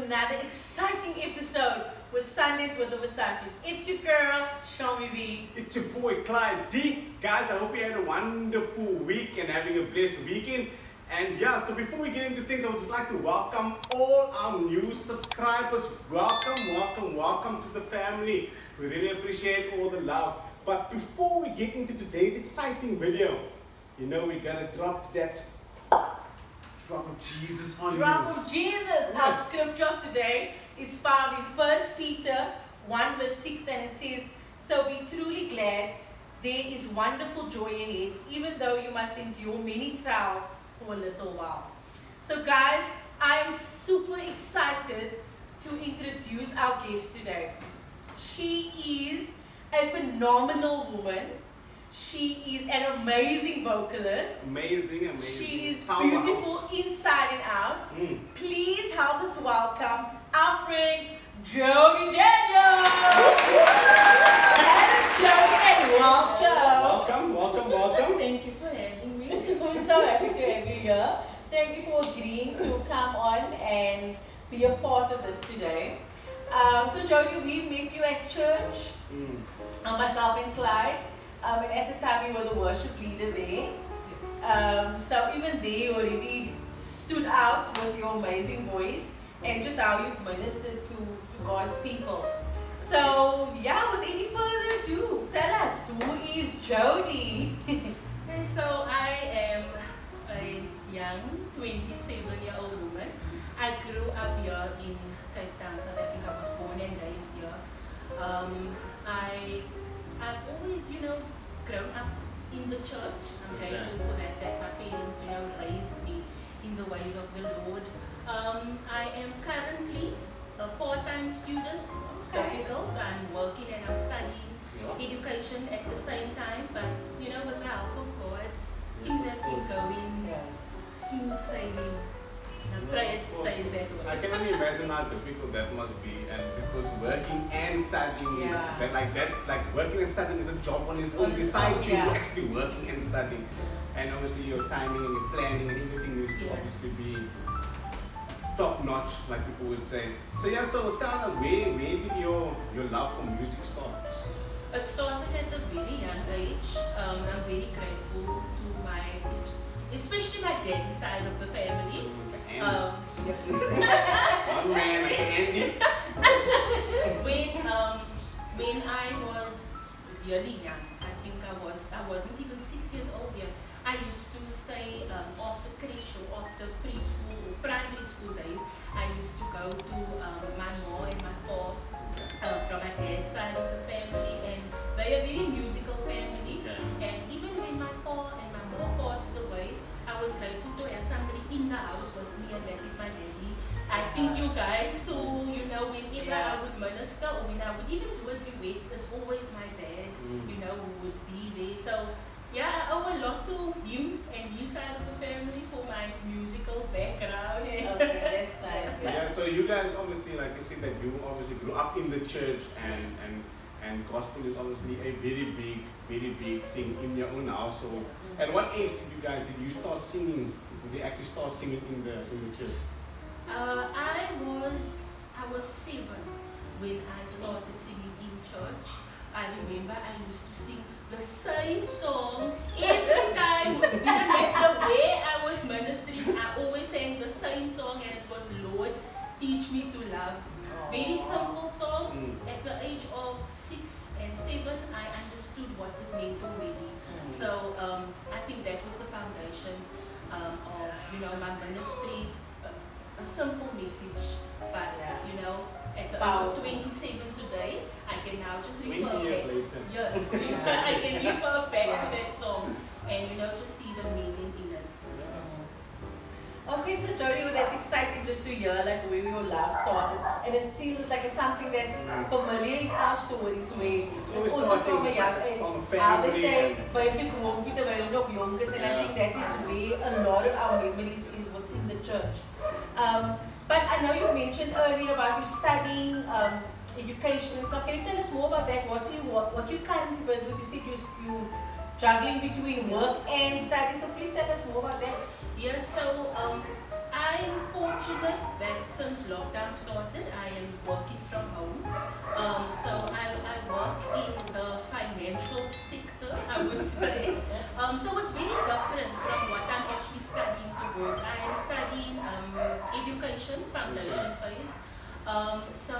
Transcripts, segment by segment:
another exciting episode with Sundaze with the Versaces. It's your girl, her.We. It's your boy Clyde D. Guys, I hope you had a wonderful week and having a blessed weekend. And yeah, so before we get into things, I would just like to welcome all our new subscribers. Welcome to the family. We really appreciate all the love. But before we get into today's exciting video, you know we gotta drop that drop of Jesus on you. Drop of Jesus. Yes. Our scripture of today is found in 1 Peter 1 verse 6, and it says, "So be truly glad, there is wonderful joy ahead, even though you must endure many trials for a little while." So guys, I am super excited to introduce our guest today. She is a phenomenal woman. She is an amazing vocalist. Amazing. She is Powerhouse. beautiful inside and out. Please help us welcome our friend Jodi Daniels. Hello Jodi, and Welcome. Thank you for having me. We're so happy to have you here. Thank you for agreeing to come on and be a part of this today. So Jodi, we met you at church, myself and Clyde. And at the time you were the worship leader there. So even there you already stood out with your amazing voice and just how you've ministered to God's people. So yeah, with any further ado, tell us, who is Jodi? And so I am a young 27-year-old woman. I grew up here in Cape Town, South Africa. I was born and raised here. I've always, grown up in the church. I'm grateful for that my parents, raised me in the ways of the Lord. I am currently a part-time student. It's difficult. I'm working and I'm studying education at the same time, but with the help of God, things have been going smooth sailing. I pray it stays that way. I can only imagine how difficult that must be, and because working and studying is like working and studying is a job on its own. Besides you actually working and studying, and obviously your timing and your planning and everything needs to obviously be top notch, like people would say. So so tell us, where did your love for music start? It started at a very young age. I'm very grateful to especially my daddy's side of the family. One man, Andy. When I was really young, I think I wasn't even 6 years old yet. I used to stay after creche or after preschool or primary school days. I used to go to my mom and my pa from my dad's side of the family, and they are a very musical family. And even when my pa and my mom passed away, I was grateful to have somebody in the house with me, and that is my daddy. I think you guys, so whenever I would minister or when I would even do a duet, it's always my dad, who would be there. So I owe a lot to him and his side of the family for my musical background. Okay, that's nice. Yeah, so you guys obviously, like you said, that you obviously grew up in the church, and gospel is obviously a very big thing in your own household. At what age did you start singing? Did you actually start singing in the church? I was 7 when I started singing in church. I remember I used to sing the same song every time. Didn't matter where I was ministering, I always sang the same song, and it was "Lord, teach me to love." Very simple song. At the age of 6 and 7, I understood what it meant already. So I think that was the foundation of my ministry. A simple message, but at the age of 27 today, I can now just refer 20 years back. later. Yes, I can refer back to that song and just see the meaning in it. Okay, so Jodi, that's exciting just to hear like where your love started, and it seems like it's something that's familiar in our stories, where it's also from a young age. How they say, but if you grow up with a nog youngers, and I think that is where a lot of our memories is within the church. But I know you mentioned earlier about you studying education and stuff. Can you tell us more about that? What you currently busy with? You said you juggling between work and study. So please tell us more about that. Yes, so I'm fortunate that since lockdown started, I am working from home. So I work in the financial sector, I would say. So it's very different from what I'm actually studying towards. I am studying education, foundation phase. So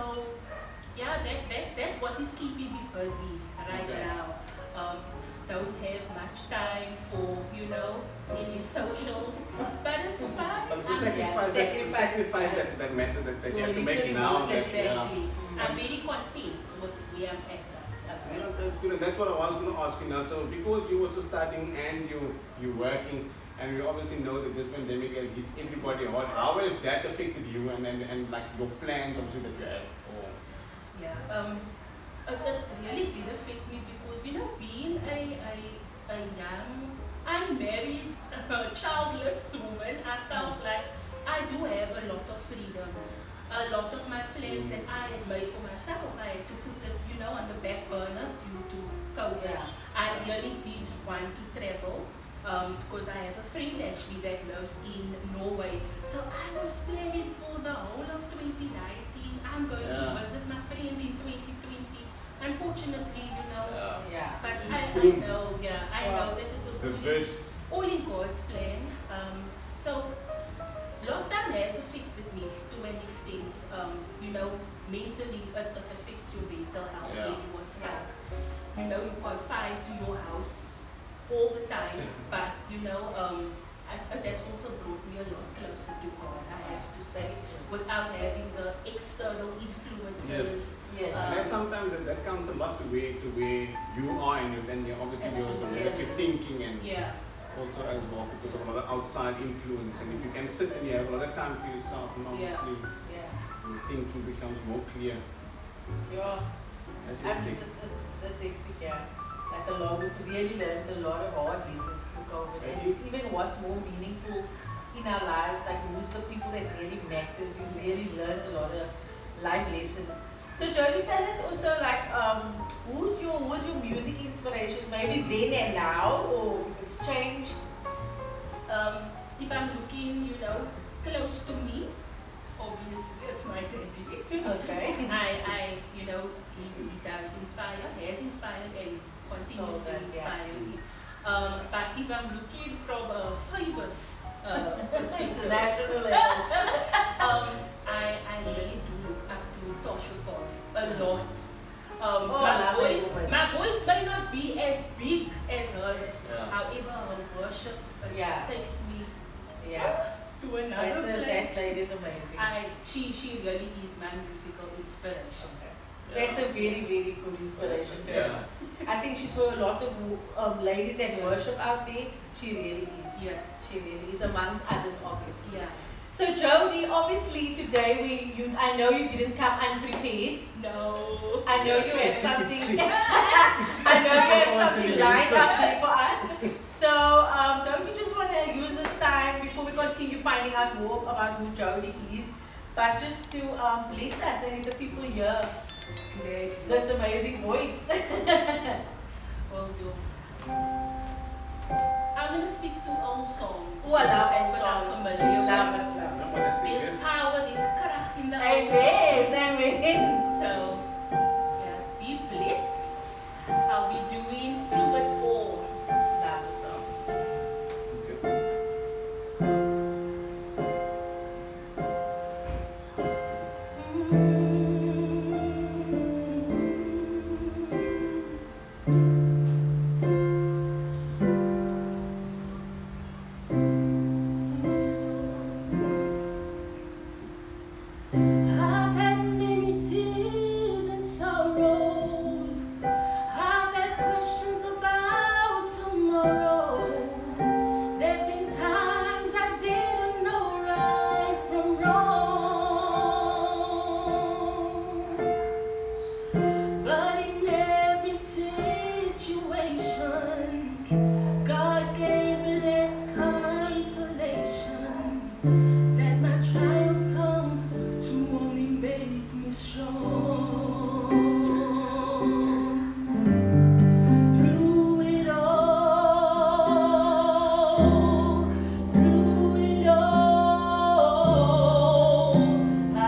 yeah, that's what is keeping me busy right now. Don't have much time for, any socials, but it's fun. But it's the sacrifice that matters that you have to make now. Exactly. I'm very content with where I'm at. That's good. And that's what I was going to ask you now. So because you also studying and you're working, and we obviously know that this pandemic has hit everybody hard. How has that affected you and like your plans obviously that you have? Yeah. It really did affect me because being a young, unmarried, childless woman, I felt like I do have a lot of freedom. A lot of my plans that I had made for myself, I had to put it, on the back burner due to COVID. Yeah. I really did want to travel because I have a friend actually that lives in Norway. So I was planning for the whole of 2019. I'm going to visit my friend in 2020. Unfortunately, Yeah. but I know that it was all in God's plan. So lockdown has affected me to an extent. Mentally, it affects your mental health when you were stuck. You confined to your house all the time, but it has also brought me a lot closer to God, I have to say, without having the external influences. Yes. And sometimes that counts a lot to where you are and your family, obviously your relative thinking and also as well because of a lot of outside influence. And if you can sit and you have a lot of time for yourself, and obviously your thinking becomes more clear. Yeah. That's I'm it. just, it's hectic, yeah. Like we've really learned a lot of hard lessons through COVID. And even what's more meaningful in our lives, like who's the people that really matters, you really learned a lot of life lessons. So Jodi, tell us also like who's your music inspirations, maybe then and now, or if it's changed? If I'm looking, close to me, obviously it's my daddy. Okay. he does inspire, has inspired and continues to inspire me. But if I'm looking from a famous perspective, National levels. I really do look up to Tosha Boss a lot. My voice may not be as big as hers, however her worship takes me to another place. That lady is amazing. She really is my musical inspiration. That's a very, very good inspiration to her. I think she's for a lot of ladies that worship out there. She really is. Yes. She really is, amongst others, obviously. Yeah. So Jodi, obviously today I know you didn't come unprepared. No. I know you have something. I know you have something lined up there for us. So don't you just want to use this time before we continue finding out more about who Jodi is, but just to bless us and the people here this amazing voice. Will do. I'm gonna stick to old songs. Oh, I love That's old what I'm songs. familiar with. Love it. There's power, there's kracht in the old Amen. songs. Amen. So, be blessed. I'll be doing through it all. Love the song. I've had many tears and sorrows. I've had questions about tomorrow. There've been times I didn't know right from wrong. But in every situation, God gave less consolation. That my trials come to only make me strong. Through it all, I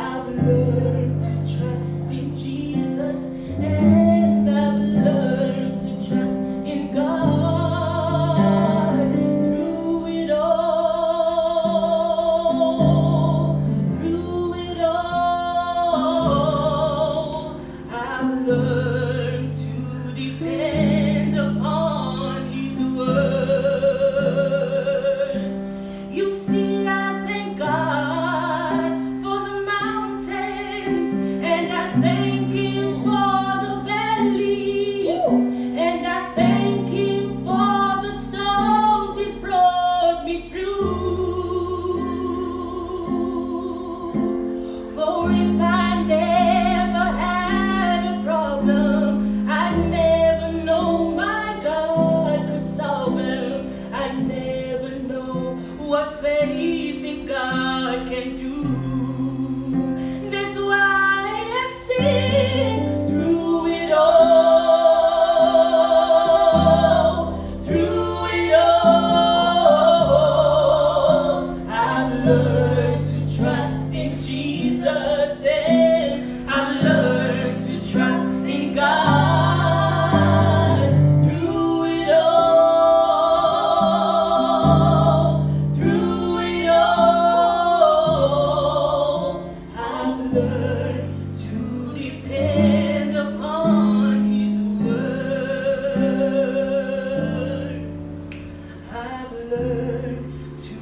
faith in God can do. That's why I sing through it all. Through it all, I've learned to trust in Jesus, and I've learned to trust in God. Through it all, I've learned to depend upon His word. I've learned to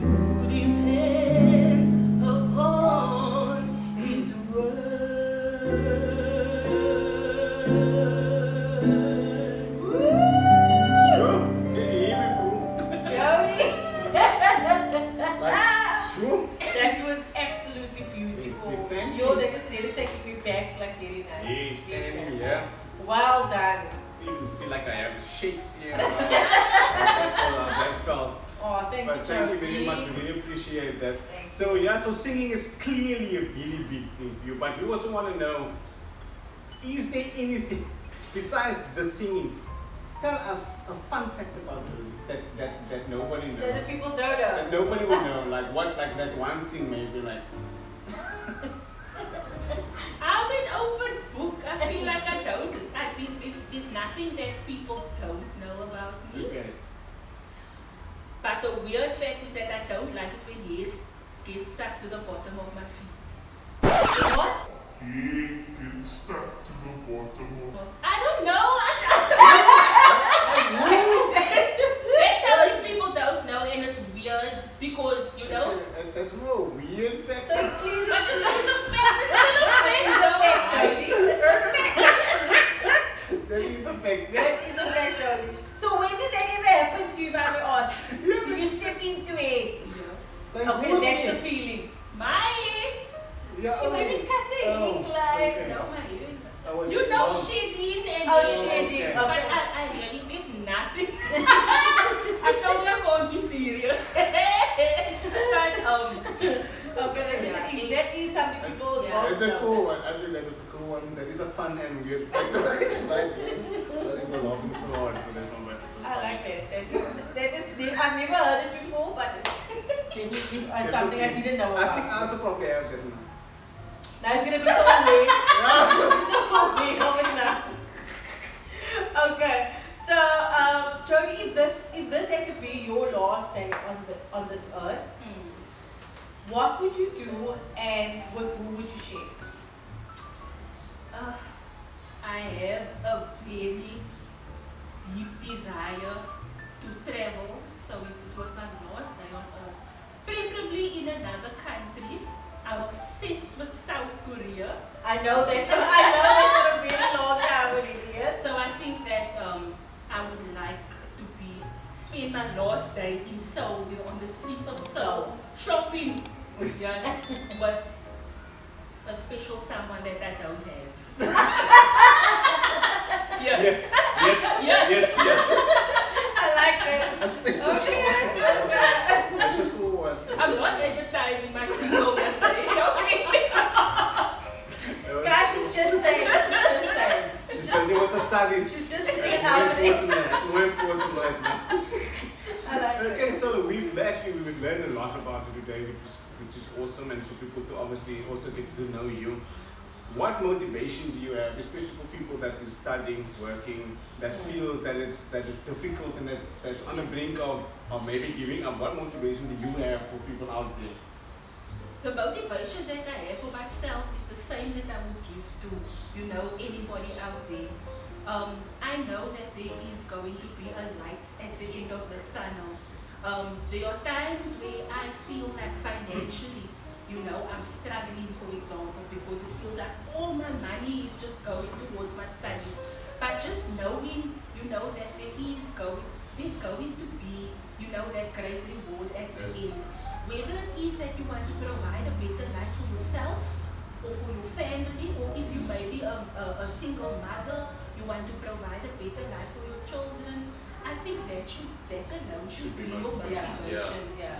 depend upon His word. Sure. Can you hear me, bro? Jodi. Like, sure. That was absolutely beautiful. Thank you. Yo, that is really taking me back, like very nice. Yeah, standing, Yes. yeah. Well done. I even feel like I have shakes here. That felt. Oh, thank But you, thank you Jodi. very much. We really appreciate that. Thank So yeah, so singing is clearly a really big thing for you. But we also want to know, is there anything besides the singing? Tell us a fun fact about you that nobody knows. That the people don't know. That nobody would know. Like what? Like that one thing maybe like. I'm an open book. I feel like I don't. There's nothing that people don't know about me. Okay. But the weird fact is that I don't like it when hairs get stuck to the bottom of my feet. What? Get stuck to the bottom of I don't know. That's how people don't know, and it's weird because you know. That's more weird fact. So please But it's explain. a fact. It's still a fact, though. Jodi. It's a fact. That is a fact. Yeah. That is a fact, Jodi. So when did that ever happen to you, if I may ask? Did you step into it? Yes. Like, Okay, who was that's it? the feeling. My Yeah. She went and cut the ink, like. okay. no, my hair. I was You know wrong. shading and Oh, then- shading. Okay. But Okay. I really, there's nothing. I told you I can't be serious. But Okay, Yeah. that is something people Yeah. don't That's a know. cool one. I think that is a cool one. That is a fun and weird fact. Sorry for laughing so hard for that one, but I like that. That is I've never heard it before, but it's definitely something I didn't know I think I about. also probably have that now. Now it's gonna be so weird. It's gonna be so weird coming now. Okay, so Jodi, if this had to be your last day on this earth, what would you do and with who would you share it? I have a very deep desire to travel. So if it was my last day on earth, preferably in another country. I'm obsessed with South Korea. I know that for a very long time with it, yes. So I think that I would like to spend my last day in Seoul, on the streets of Seoul, shopping, yes, with a special someone that I don't have. Yes. Yes. I like that. A special Okay. That's a cool one. I'm not advertising my singleness, okay? Gosh, she's just saying. She's busy with the studies. She's just It's putting it more out there. important. It's more important right now. I like Okay, that. so we've learned a lot about it today, which is awesome, and for people to obviously also get to know you. What motivation do you have, especially for people that is studying, working, that feels that it's difficult and that's on the brink of maybe giving up? What motivation do you have for people out there? The motivation that I have for myself is the same that I would give to, anybody out there. I know that there is going to be a light at the end of the tunnel. There are times where I feel like financially, I'm struggling, for example, because it feels like all my money is just going towards my studies. But just knowing, that there's going to be, that great reward at the end. Whether it is that you want to provide a better life for yourself or for your family, or if you may be a single mother, you want to provide a better life for your children, I think that alone should be your motivation. Yeah.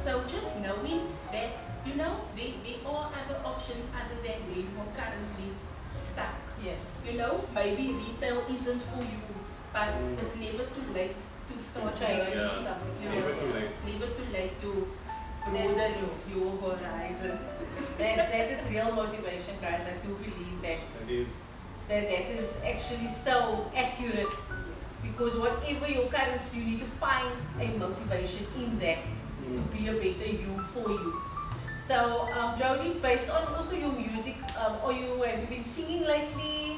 So just knowing that, there are other options other than where you are currently stuck. Yes. Maybe retail isn't for you, but it's never too late to start Change learning. to something. Never too late. It's never too late to That's broaden true. your horizon. That is real motivation, guys. I do believe that That is. that is actually so accurate, because whatever your current, you need to find a motivation in that to be a better you for you. So, Jodi, based on also your music, have you been singing lately?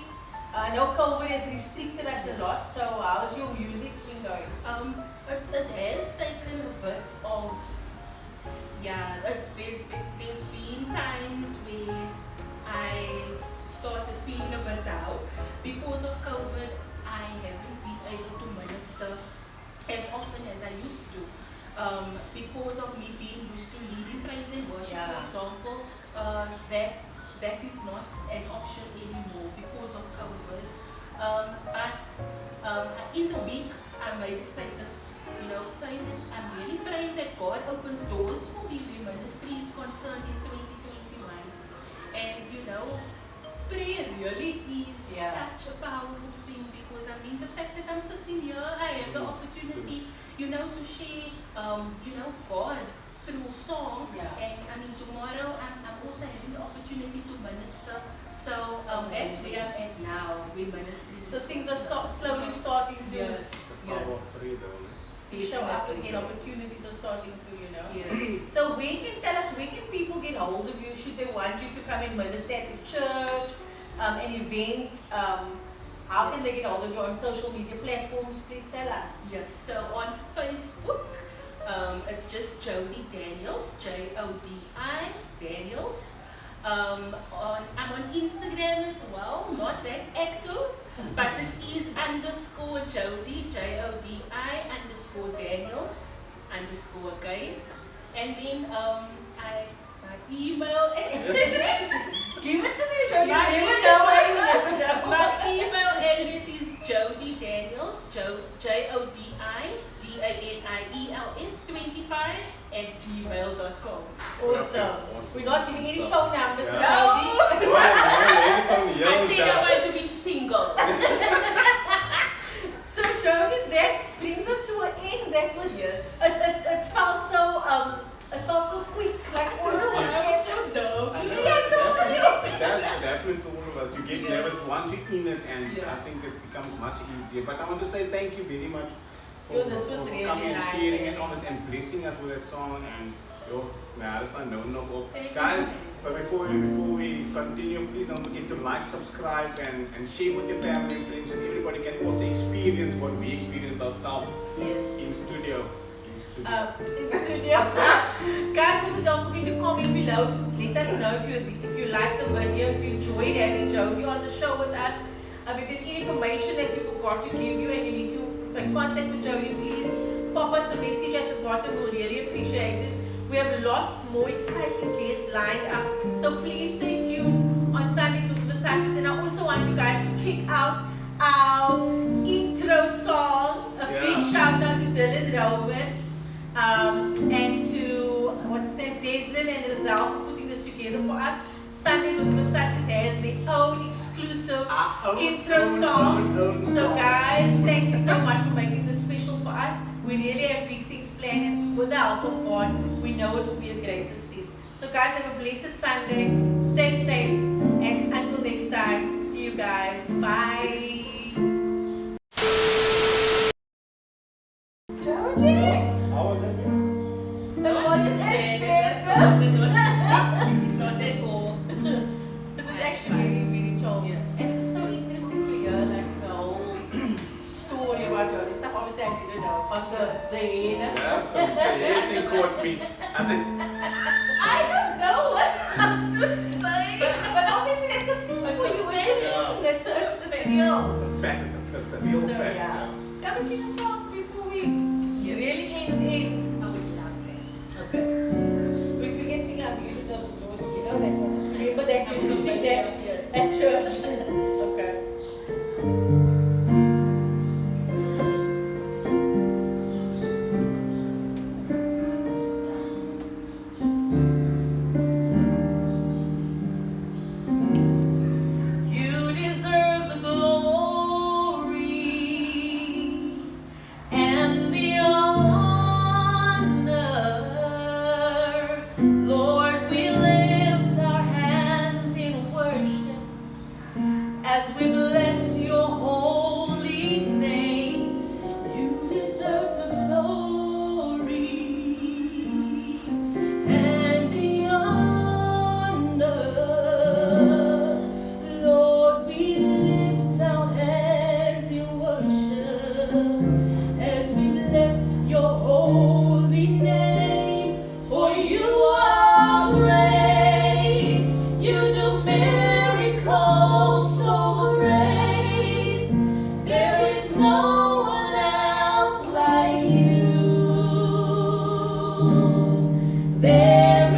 I know COVID has restricted us a lot, so how's your music been going? It has taken a bit of, there's been times where I started feeling a bit down. Because of COVID, I haven't been able to minister as often as I used to. Because of me being used to leading praise and worship, for example, that is not an option anymore because of COVID. But in the week, I made a status, saying that I'm really praying that God opens doors for me where ministry is concerned in 2021. And prayer really is such a powerful thing, because the fact that I'm sitting here, I have the opportunity, to share, God through song. And tomorrow I'm also having the opportunity to minister. So that's where I'm at now with ministry. So things are slowly starting to Yes. Power of three though. show up again. Opportunities are starting to, Yes. So where can people get hold of you? Should they want you to come and minister at the church, an event? How can they get hold of you on social media platforms? Please tell us. Yes, so on Facebook, it's just Jodi Daniels, Jodi Daniels. I'm on Instagram as well, not that active, but it is _Jodi, Jodi_Daniels, _again. And then my email Give it to me, Jodi. My You never know. My email address is Jodi Daniels, JodiDaniels25@gmail.com. Awesome. We're not giving any phone numbers to Yeah. Jodi. I said I want to be single. So Jodi, that brings us to an end. That was Yes. it felt so quick, like all of us. I was so nervous. That's happened to all of us. You get nervous once you're in it, and I Yes. think it becomes much easier. But I want to say thank you very much for, Yo, this was really coming and nice, sharing eh? it on it and blessing us with that song. And Thank guys, you. but before we continue, please don't forget to like, subscribe, and share with your family and friends, and everybody can also experience what we experience ourselves Yes. in studio. In studio. Guys, also don't forget to comment below to let us know if you like the video, if you enjoyed having Jodi on the show with us. If there's any information that we forgot to give you and you need to make contact with Jodi, please pop us a message at the bottom. We'll really appreciate it. We have lots more exciting guests lined up, so please stay tuned on Sundays with Versaces. And I also want you guys to check out our intro song. A big shout out to Dylan Robert. And to Desnin and Rezelle for putting this together for us. Sundays with Versaces has their own exclusive intro song. So guys, thank you so much for making this special for us. We really have big things planned, and with the help of God, we know it will be a great success. So guys, have a blessed Sunday. Stay safe, and until next time, see you guys. Bye. Jodi! How was it? That wasn't Not at all. It was actually really, really chill. Yes. And it's so interesting to hear like the whole story about Jodi. Stuff obviously I didn't know. But the head. The head thing caught me. And then, I don't know what else to say. But obviously that's a thing It's for a you. thing. It's real. it's a fact, it's a real So fact. yeah. Can we sing a song before we really end? I would love that. Okay. We can sing our beautiful Lord. You know that one. Remember that you used to sing that Yes. at church. Okay. Lord, we lift our hands in worship as we bless your holy name. You deserve the glory and the honor. Lord, we lift our hands in worship as we bless your holy name. For you are great, you do miracles so great. There is no one else like you. There